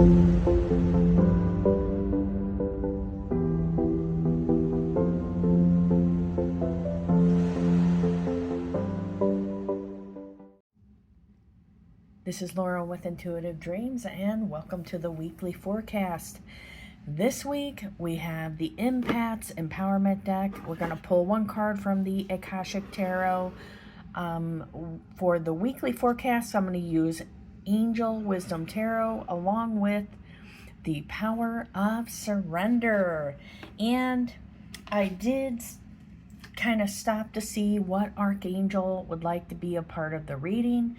This is Laura with Intuitive Dreams, and welcome to the weekly forecast. This week we have the Empaths Empowerment deck. We're going to pull one card from the Akashic Tarot. For the weekly forecast, I'm going to use Angel Wisdom Tarot along with the Power of Surrender. And I did kind of stop to see what Archangel would like to be a part of the reading.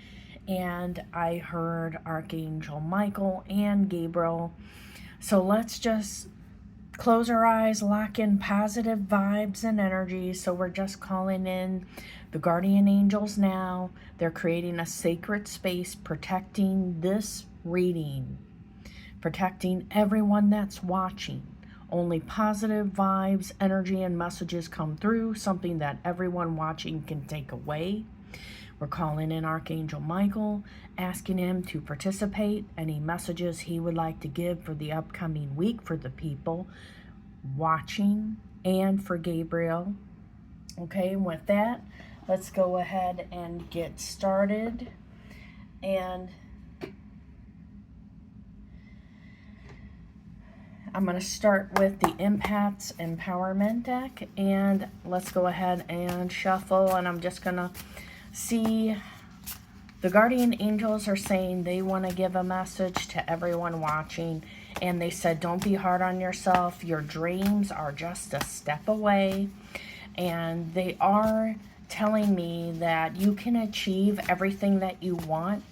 And I heard Archangel Micheal and Gabriel. So let's just close our eyes, lock in positive vibes and energy. So we're just calling in the guardian angels now. They're creating a sacred space, protecting this reading, protecting everyone that's watching. Only positive vibes, energy, and messages come through, something that everyone watching can take away. We're calling in Archangel Micheal, asking him to participate, any messages he would like to give for the upcoming week for the people watching, and for Gabriel. Okay, and with that, let's go ahead and get started. And I'm going to start with the Empaths Empowerment deck, and let's go ahead and shuffle, and I'm just going to see, the guardian angels are saying they want to give a message to everyone watching, and they said don't be hard on yourself. Your dreams are just a step away, and they are telling me that you can achieve everything that you want,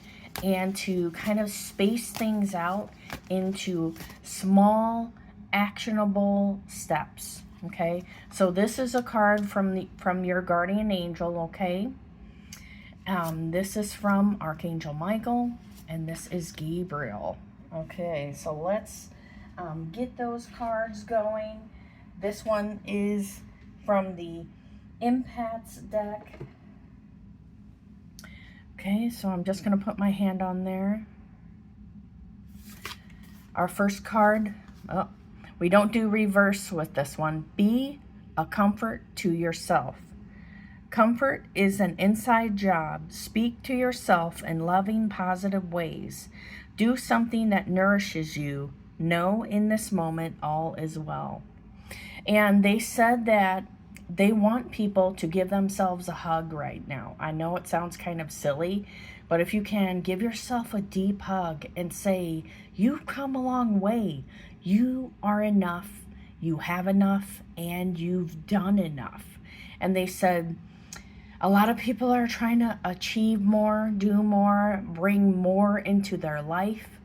and to kind of space things out into small actionable steps. Okay, so this is a card from your guardian angel. Okay, this is from Archangel Micheal, and this is Gabriel. Okay, so let's get those cards going. This one is from the Empaths deck. Okay, so I'm just going to put my hand on there. Our first card, we don't do reverse with this one. Be a comfort to yourself. Comfort is an inside job. Speak to yourself in loving, positive ways. Do something that nourishes you. Know in this moment all is well. And they said that they want people to give themselves a hug right now. I know it sounds kind of silly, but if you can, give yourself a deep hug and say, you've come a long way. You are enough. You have enough, and you've done enough. And they said, a lot of people are trying to achieve more, do more, bring more into their life,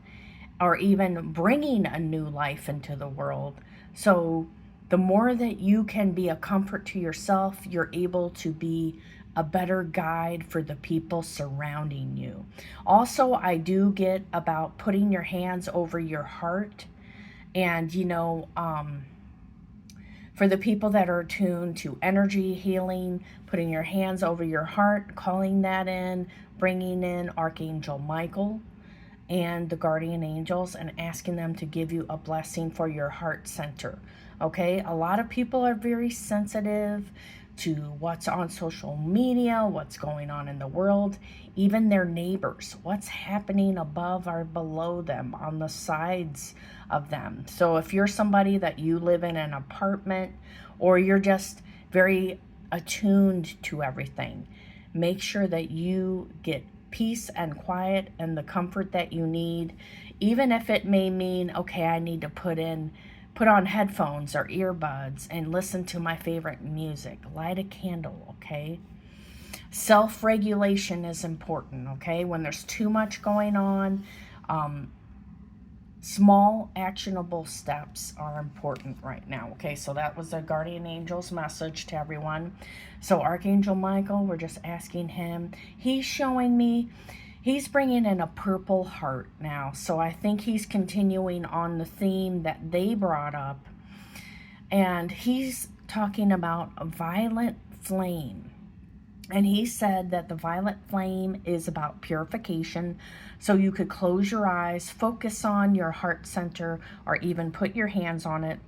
or even bringing a new life into the world. So the more that you can be a comfort to yourself, you're able to be a better guide for the people surrounding you. Also, I do get about putting your hands over your heart, and for the people that are attuned to energy healing, putting your hands over your heart, calling that in, bringing in Archangel Micheal and the guardian angels, and asking them to give you a blessing for your heart center. Okay, a lot of people are very sensitive to what's on social media, what's going on in the world, even their neighbors, what's happening above or below them, on the sides of them. So if you're somebody that you live in an apartment, or you're just very attuned to everything, make sure that you get peace and quiet and the comfort that you need, even if it may mean, okay, I need to put on headphones or earbuds and listen to my favorite music, light a candle. Okay, self-regulation is important. Okay, when there's too much going on, small actionable steps are important right now. Okay, so that was the guardian angel's message to everyone. So Archangel Micheal, we're just asking him, he's showing me, he's bringing in a purple heart now. So I think he's continuing on the theme that they brought up, and he's talking about a violet flame. And he said that the violet flame is about purification. So you could close your eyes, focus on your heart center, or even put your hands on it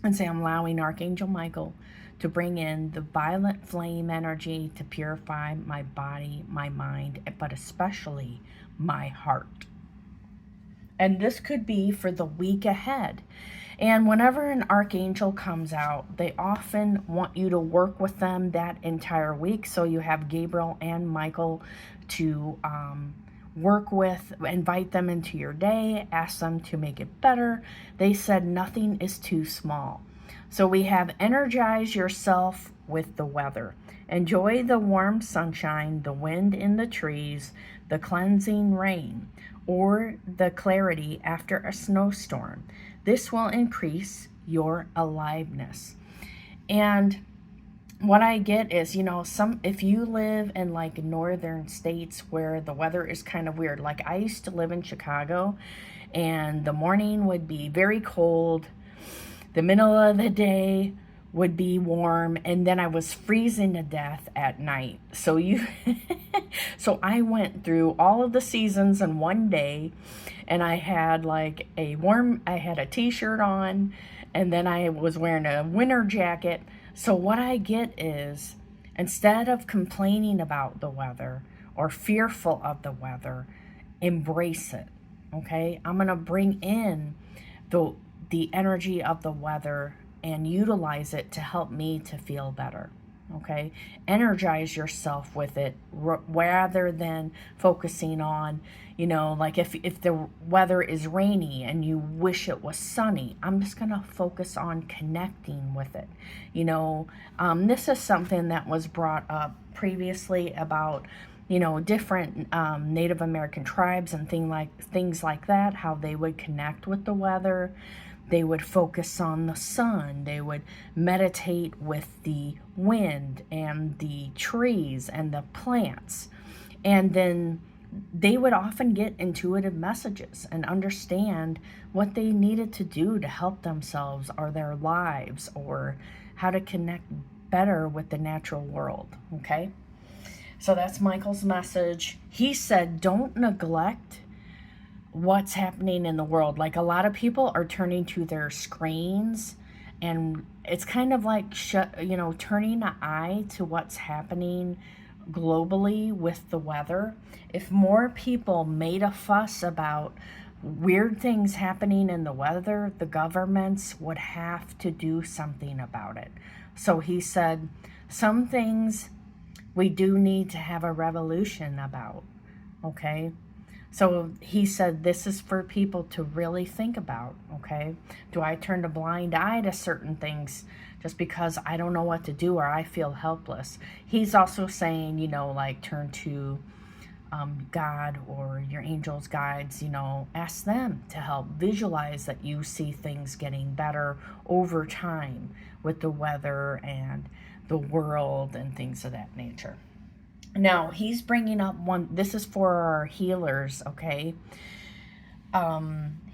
and say, I'm allowing Archangel Michael to bring in the violet flame energy to purify my body, my mind, but especially my heart. And this could be for the week ahead. And whenever an archangel comes out, they often want you to work with them that entire week. So you have Gabriel and Michael to work with, invite them into your day, ask them to make it better. They said nothing is too small. So we have energize yourself with the weather. Enjoy the warm sunshine, the wind in the trees, the cleansing rain, or the clarity after a snowstorm. This will increase your aliveness. And what I get is, if you live in like northern states where the weather is kind of weird, like I used to live in Chicago, and the morning would be very cold, the middle of the day would be warm, and then I was freezing to death at night. So so I went through all of the seasons in one day, and I had like I had a t-shirt on, and then I was wearing a winter jacket. So what I get is, instead of complaining about the weather or fearful of the weather, embrace it. Okay? I'm going to bring in the energy of the weather and utilize it to help me to feel better. Okay? Energize yourself with it rather than focusing on, like if the weather is rainy and you wish it was sunny, I'm just going to focus on connecting with it. This is something that was brought up previously about, different Native American tribes and things like that, how they would connect with the weather. They would focus on the sun. They would meditate with the wind and the trees and the plants. And then they would often get intuitive messages and understand what they needed to do to help themselves or their lives, or how to connect better with the natural world. Okay? So that's Michael's message. He said, don't neglect what's happening in the world. Like, a lot of people are turning to their screens, and it's kind of like turning an eye to what's happening globally with the weather. If more people made a fuss about weird things happening in the weather, the governments would have to do something about it. So he said, some things we do need to have a revolution about. Okay? So he said, this is for people to really think about, okay? Do I turn a blind eye to certain things just because I don't know what to do or I feel helpless? He's also saying, like turn to God or your angels, guides, ask them to help. Visualize that you see things getting better over time with the weather and the world and things of that nature. Now, he's bringing up one, this is for our healers, okay?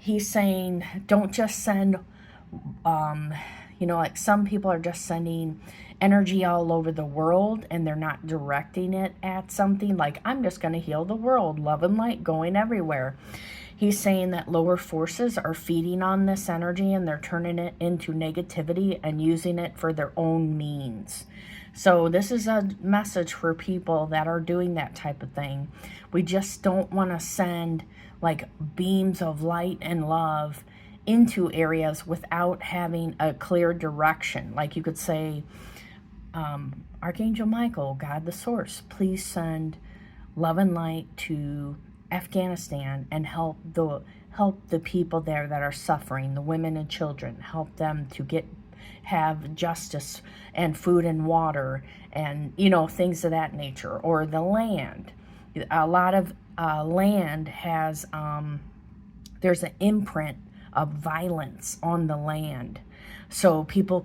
He's saying, don't just send, like some people are just sending energy all over the world and they're not directing it at something. Like, I'm just going to heal the world, love and light going everywhere. He's saying that lower forces are feeding on this energy and they're turning it into negativity and using it for their own means. So this is a message for people that are doing that type of thing. We just don't want to send like beams of light and love into areas without having a clear direction. Like you could say, Archangel Michael, God the Source, please send love and light to Afghanistan and help the people there that are suffering, the women and children. Help them to have justice and food and water and things of that nature. Or the land. A lot of land has there's an imprint of violence on the land, so people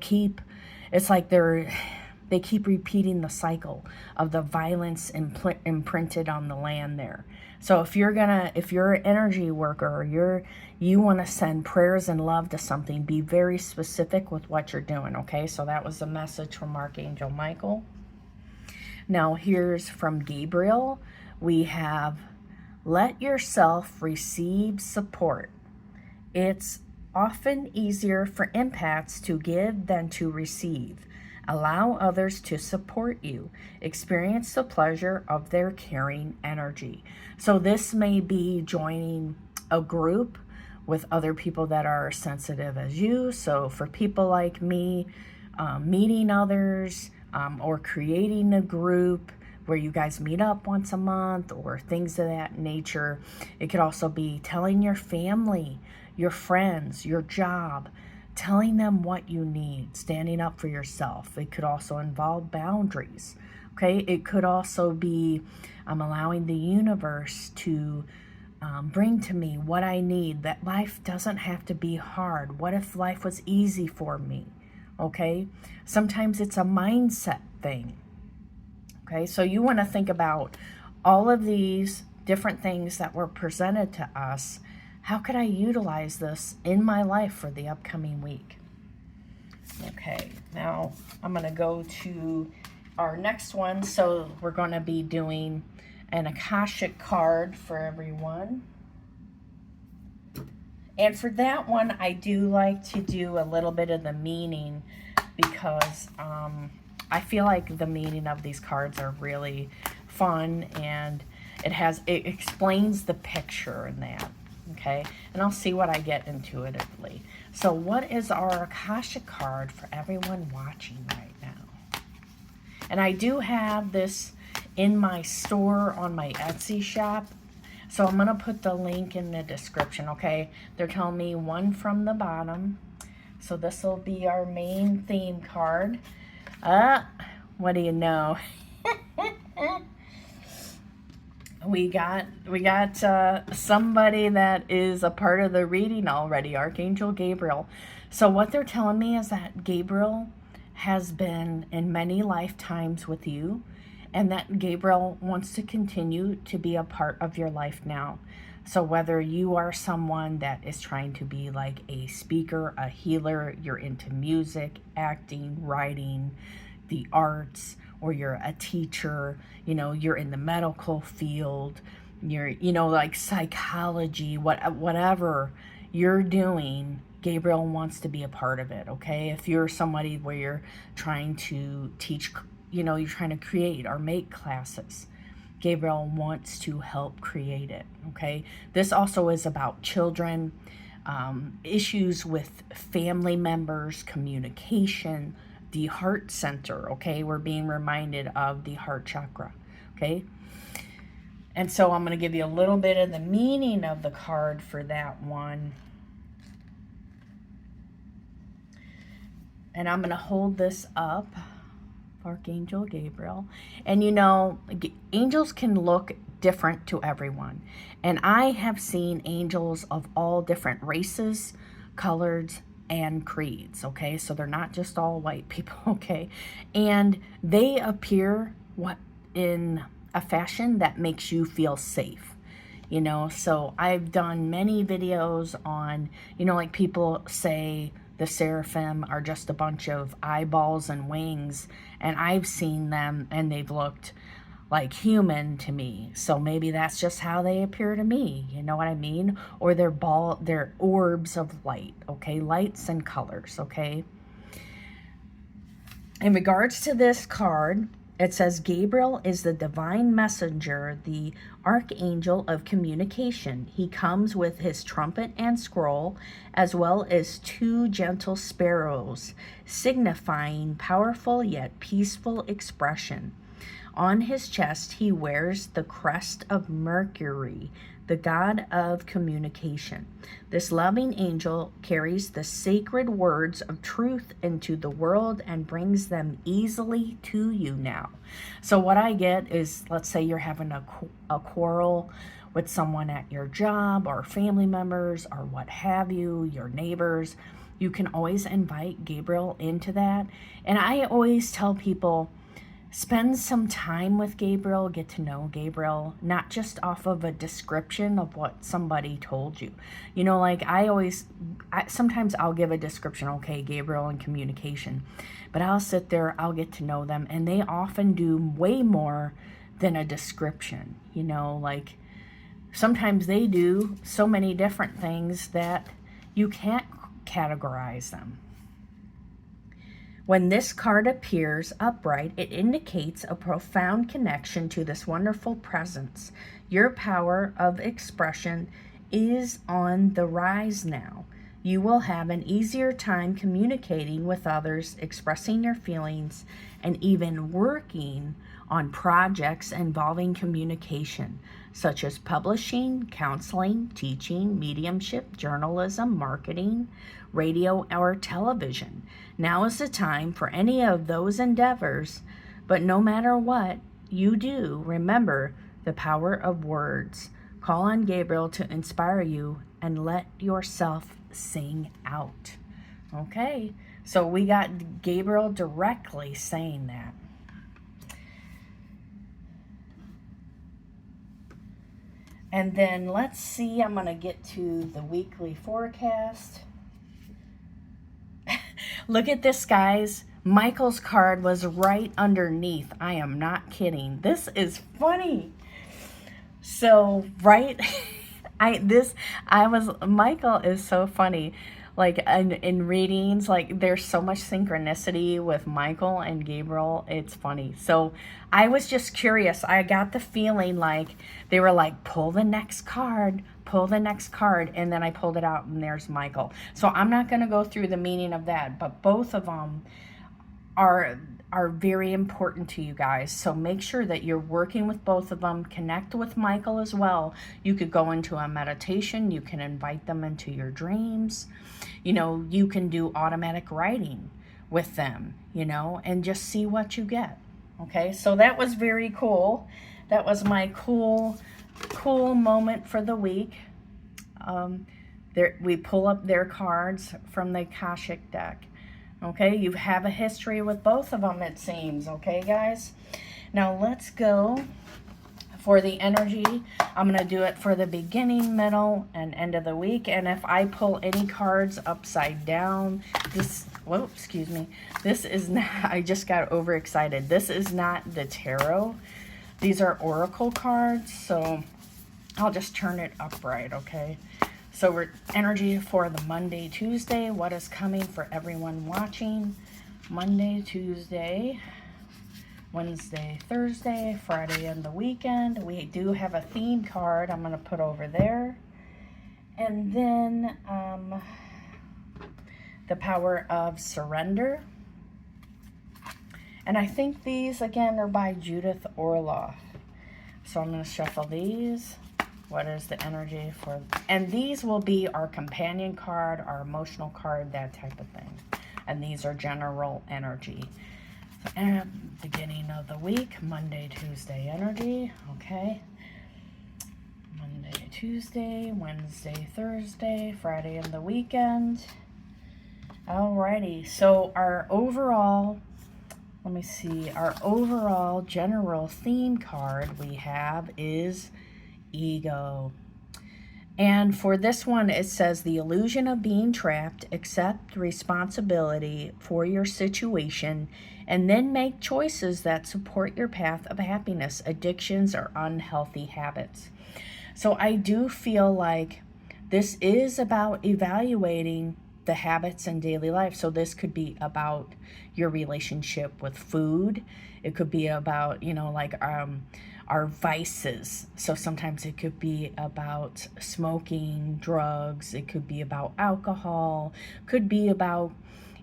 it's like they keep repeating the cycle of the violence imprinted on the land there. So if you're an energy worker, or you want to send prayers and love to something, be very specific with what you're doing, okay? So that was a message from Archangel Michael. Now here's from Gabriel. We have, let yourself receive support. It's often easier for empaths to give than to receive. Allow others to support you. Experience the pleasure of their caring energy. So this may be joining a group with other people that are sensitive as you. So for people like me, meeting others, or creating a group where you guys meet up once a month or things of that nature. It could also be telling your family, your friends, your job, telling them what you need, standing up for yourself. It could also involve boundaries. Okay, it could also be allowing the universe to bring to me what I need, that life doesn't have to be hard. What if life was easy for me? Okay, sometimes it's a mindset thing. Okay, so you want to think about all of these different things that were presented to us. How could I utilize this in my life for the upcoming week? Okay, now I'm going to go to our next one. So we're going to be doing an Akashic card for everyone. And for that one, I do like to do a little bit of the meaning because I feel like the meaning of these cards are really fun, and it explains the picture in that. Okay, and I'll see what I get intuitively. So what is our Akashic card for everyone watching right now? And I do have this in my store on my Etsy shop. So I'm going to put the link in the description, okay? They're telling me one from the bottom. So this will be our main theme card. What do you know? We got somebody that is a part of the reading already, Archangel Gabriel. So what they're telling me is that Gabriel has been in many lifetimes with you, and that Gabriel wants to continue to be a part of your life now. So whether you are someone that is trying to be like a speaker, a healer, you're into music, acting, writing, the arts, or you're a teacher, you're in the medical field, you're, like psychology, whatever you're doing, Gabriel wants to be a part of it, okay? If you're somebody where you're trying to teach, you're trying to create or make classes, Gabriel wants to help create it, okay? This also is about children, issues with family members, communication, the heart center, okay? We're being reminded of the heart chakra, okay? And so I'm going to give you a little bit of the meaning of the card for that one. And I'm going to hold this up. Archangel Gabriel. And angels can look different to everyone. And I have seen angels of all different races, colors, and creeds, okay? So they're not just all white people, okay? And they appear in a fashion that makes you feel safe. So I've done many videos on, like people say the seraphim are just a bunch of eyeballs and wings, and I've seen them and they've looked like human to me. So maybe that's just how they appear to me, you know what I mean? Or they're orbs of light, okay? Lights and colors, okay? In regards to this card, it says Gabriel is the divine messenger, the archangel of communication. He comes with his trumpet and scroll, as well as 2 gentle sparrows, signifying powerful yet peaceful expression. On his chest, he wears the crest of Mercury, the god of communication. This loving angel carries the sacred words of truth into the world and brings them easily to you now. So what I get is, let's say you're having a quarrel with someone at your job or family members or what have you, your neighbors. You can always invite Gabriel into that. And I always tell people, spend some time with Gabriel, get to know Gabriel, not just off of a description of what somebody told you. You know, like sometimes I'll give a description, okay, Gabriel and communication, but I'll sit there, I'll get to know them, and they often do way more than a description. You know, like sometimes they do so many different things that you can't categorize them. When this card appears upright, it indicates a profound connection to this wonderful presence. Your power of expression is on the rise now. You will have an easier time communicating with others, expressing your feelings, and even working on projects involving communication, such as publishing, counseling, teaching, mediumship, journalism, marketing, radio, or television. Now is the time for any of those endeavors, but no matter what you do, remember the power of words. Call on Gabriel to inspire you and let yourself sing out. Okay, so we got Gabriel directly saying that. And then let's see, I'm going to get to the weekly forecast. Look at this, guys. Michael's card was right underneath. I am not kidding. This is funny. So, right, Michael is so funny. Like in readings, like there's so much synchronicity with Michael and Gabriel. It's funny. So I was just curious. I got the feeling like they were like, pull the next card, and then I pulled it out and there's Michael. So I'm not going to go through the meaning of that, but both of them are very important to you guys. So make sure that you're working with both of them. Connect with Michael as well. You could go into a meditation. You can invite them into your dreams. You know, you can do automatic writing with them, you know, and just see what you get. Okay, so that was very cool. That was my cool moment for the week. We pull up their cards from the Akashic deck. Okay, you have a history with both of them, it seems. Okay, guys? Now, let's go for the energy. I'm going to do it for the beginning, middle, and end of the week. And if I pull any cards upside down, this is not, I just got overexcited. This is not the tarot. These are oracle cards, so I'll just turn it upright, okay? So we're energy for the Monday, Tuesday. What is coming for everyone watching? Monday, Tuesday, Wednesday, Thursday, Friday, and the weekend. We do have a theme card I'm going to put over there. And then the power of surrender. And I think these, again, are by Judith Orloff. So I'm going to shuffle these. What is the energy for... And these will be our companion card, our emotional card, that type of thing. And these are general energy. And beginning of the week, Monday, Tuesday energy. Okay. Monday, Tuesday, Wednesday, Thursday, Friday, and the weekend. Alrighty. So our overall... Let me see. Our overall general theme card we have is ego. And for this one, it says the illusion of being trapped, accept responsibility for your situation, and then make choices that support your path of happiness, addictions, or unhealthy habits. So I do feel like this is about evaluating the habits in daily life. So this could be about your relationship with food. It could be about, you know, like our vices. So sometimes it could be about smoking, drugs. It could be about alcohol. Could be about,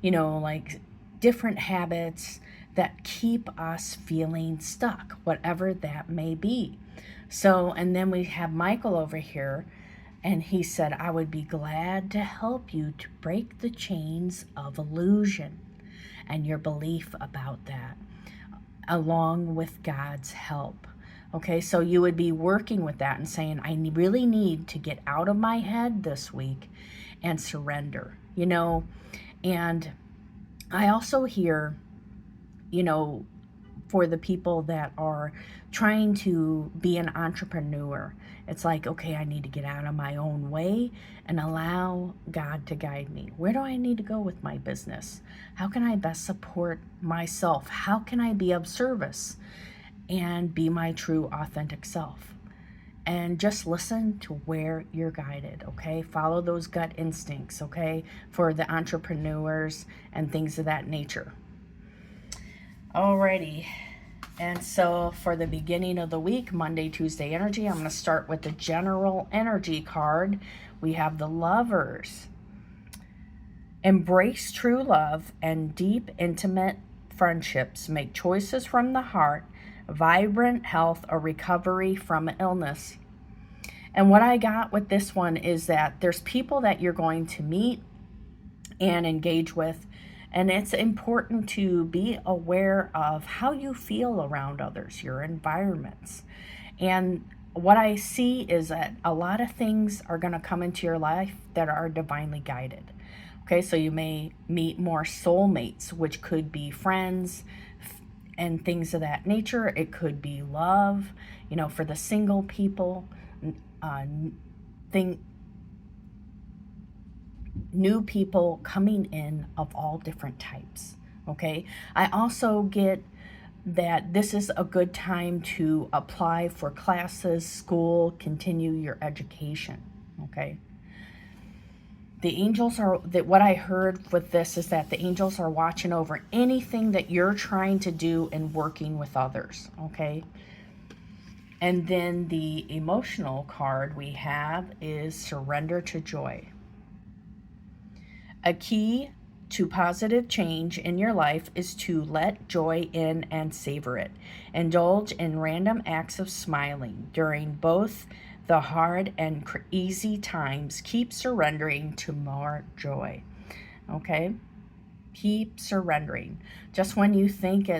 you know, like different habits that keep us feeling stuck, whatever that may be. So, and then we have Michael over here. And he said, I would be glad to help you to break the chains of illusion and your belief about that, along with God's help. Okay, so you would be working with that and saying, I really need to get out of my head this week and surrender, you know. And I also hear, you know, for the people that are trying to be an entrepreneur. It's like, okay, I need to get out of my own way and allow God to guide me. Where do I need to go with my business? How can I best support myself? How can I be of service and be my true authentic self? And just listen to where you're guided, okay? Follow those gut instincts, okay? For the entrepreneurs and things of that nature. Alrighty. And so for the beginning of the week, Monday, Tuesday energy, I'm going to start with the general energy card. We have the Lovers. Embrace true love and deep, intimate friendships. Make choices from the heart, vibrant health, or recovery from illness. And what I got with this one is that there's people that you're going to meet and engage with, and it's important to be aware of how you feel around others, your environments. And what I see is that a lot of things are going to come into your life that are divinely guided. Okay, so you may meet more soulmates, which could be friends and things of that nature. It could be love, for the single people, new people coming in of all different types. Okay, I also get that this is a good time to apply for classes, school, continue your education. Okay, the angels what I heard with this is that the angels are watching over anything that you're trying to do and working with others. Okay. And then the emotional card we have is surrender to joy. A key to positive change in your life is to let joy in and savor it. Indulge in random acts of smiling during both the hard and easy times. Keep surrendering to more joy. Okay? Keep surrendering. Just when you think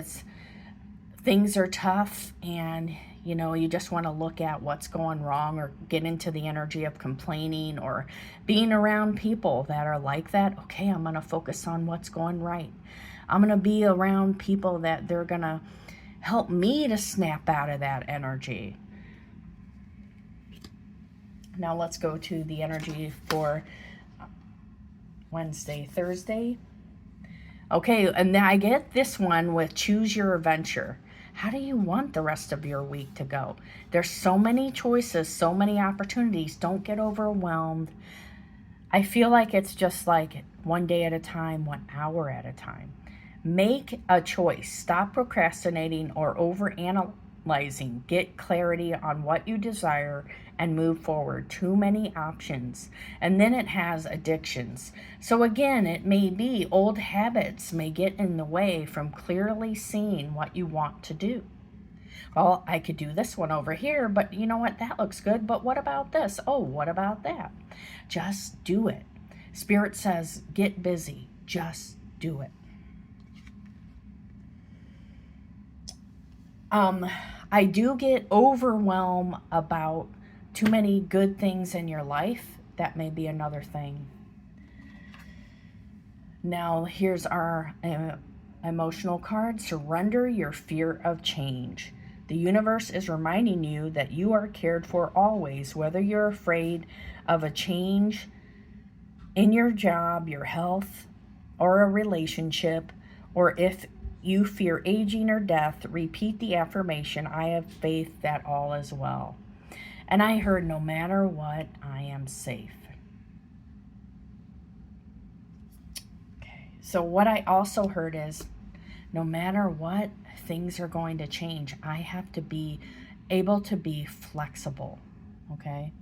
things are tough and you just want to look at what's going wrong or get into the energy of complaining or being around people that are like that. Okay, I'm going to focus on what's going right. I'm going to be around people that they're going to help me to snap out of that energy. Now let's go to the energy for Wednesday, Thursday. Okay, and then I get this one with choose your adventure. How do you want the rest of your week to go? There's so many choices, so many opportunities. Don't get overwhelmed. I feel like it's just like one day at a time, 1 hour at a time. Make a choice. Stop procrastinating or overanalyzing. Get clarity on what you desire and move forward. Too many options. And then it has addictions. So again, it may be old habits may get in the way from clearly seeing what you want to do. Well, I could do this one over here, but you know what? That looks good. But what about this? Oh, what about that? Just do it. Spirit says, get busy. Just do it. I do get overwhelmed about too many good things in your life. That may be another thing. Now, here's our emotional card. Surrender your fear of change. The universe is reminding you that you are cared for always, whether you're afraid of a change in your job, your health, or a relationship, or if you fear aging or death, repeat the affirmation, I have faith that all is well. And I heard, no matter what, I am safe. Okay. So what I also heard is, no matter what, things are going to change. I have to be able to be flexible. Okay.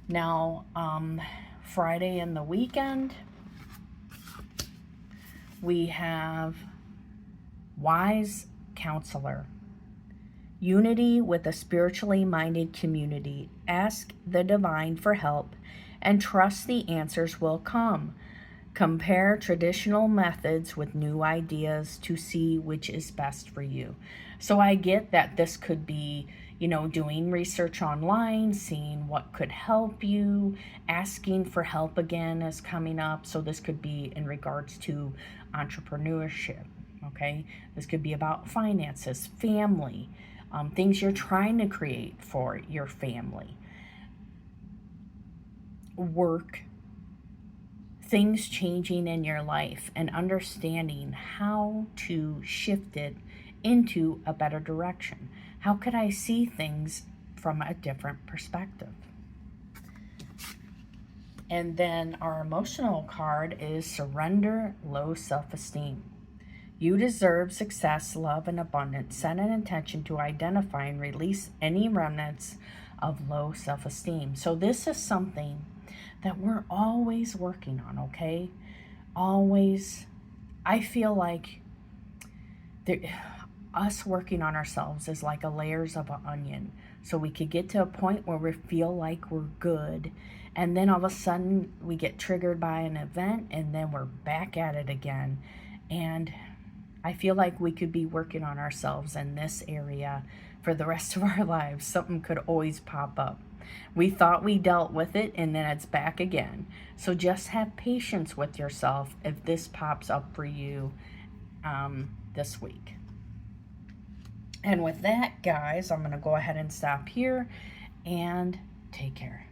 Now, Friday and the weekend, we have wise counselor. Unity with a spiritually minded community. Ask the divine for help and trust the answers will come. Compare traditional methods with new ideas to see which is best for you. So I get that this could be, doing research online, seeing what could help you, asking for help again is coming up. So this could be in regards to entrepreneurship. Okay, this could be about finances, family, things you're trying to create for your family, work, things changing in your life, and understanding how to shift it into a better direction. How could I see things from a different perspective? And then our emotional card is surrender, low self esteem. You deserve success, love, and abundance. Set an intention to identify and release any remnants of low self esteem. So, this is something that we're always working on, okay? Always. I feel like there, us working on ourselves is like a layers of an onion. So we could get to a point where we feel like we're good, and then all of a sudden we get triggered by an event, and then we're back at it again. And I feel like we could be working on ourselves in this area for the rest of our lives. Something could always pop up. We thought we dealt with it, and then it's back again. So just have patience with yourself if this pops up for you this week. And with that, guys, I'm going to go ahead and stop here and take care.